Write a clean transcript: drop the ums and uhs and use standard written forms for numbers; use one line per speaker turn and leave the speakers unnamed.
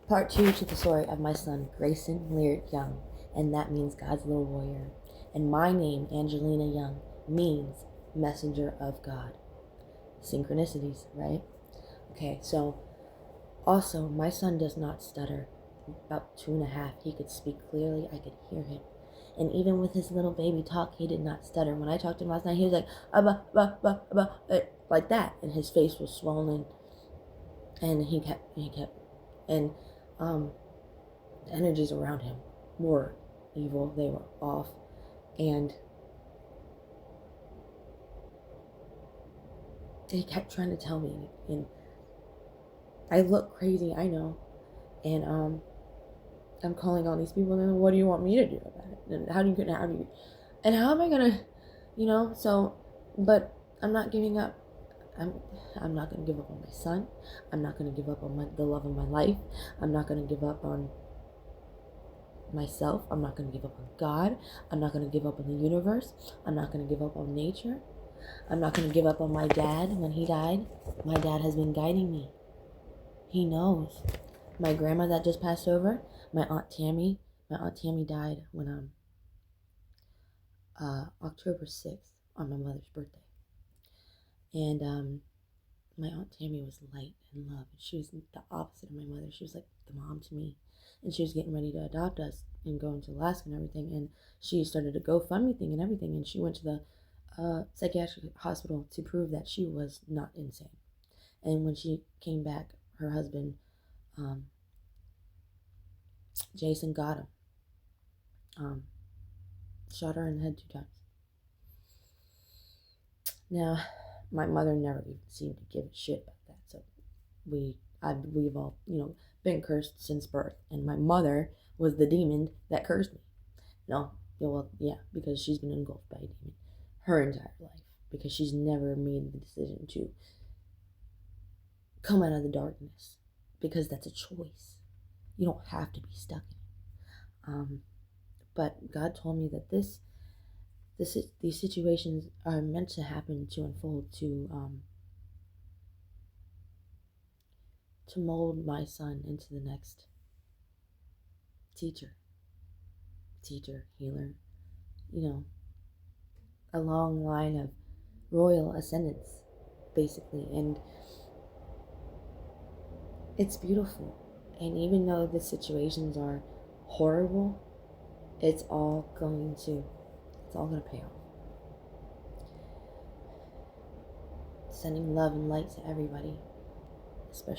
Part 2 to the story of my son, Grayson Lyric Young, and that means God's little warrior. And my name, Angelina Young, means messenger of God. Synchronicities, right? Okay, so also, my son does not stutter. About 2.5, he could speak clearly. I could hear him. And even with his little baby talk, he did not stutter. When I talked to him last night, he was like, like that. And his face was swollen. And he kept, and the energies around him were evil. They were off. And he kept trying to tell me. And I look crazy, I know. And I'm calling all these people, and what do you want me to do about it? And how am I gonna, so, but I'm not giving up. I'm not gonna give up on my son. I'm not gonna give up on the love of my life. I'm not gonna give up on myself. I'm not gonna give up on God. I'm not gonna give up on the universe. I'm not gonna give up on nature. I'm not gonna give up on my dad. When he died, my dad has been guiding me. He knows. My grandma that just passed over, my Aunt Tammy died when October 6th on my mother's birthday. And my Aunt Tammy was light and love. She was the opposite of my mother. She was like the mom to me. And she was getting ready to adopt us and go into Alaska and everything. And she started a GoFundMe thing and everything. And she went to the psychiatric hospital to prove that she was not insane. And when she came back, her husband, Jason, got him. Shot her in the head 2 times. Now, my mother never even seemed to give a shit about that. So we've all, been cursed since birth. And my mother was the demon that cursed me. No, well, yeah, because she's been engulfed by a demon her entire life. Because she's never made the decision to come out of the darkness. Because that's a choice. You don't have to be stuck in it. But God told me that these situations are meant to happen, to unfold, to mold my son into the next teacher, healer, a long line of royal ascendants, basically. And it's beautiful. And even though the situations are horrible, it's all going to pay off. Sending love and light to everybody.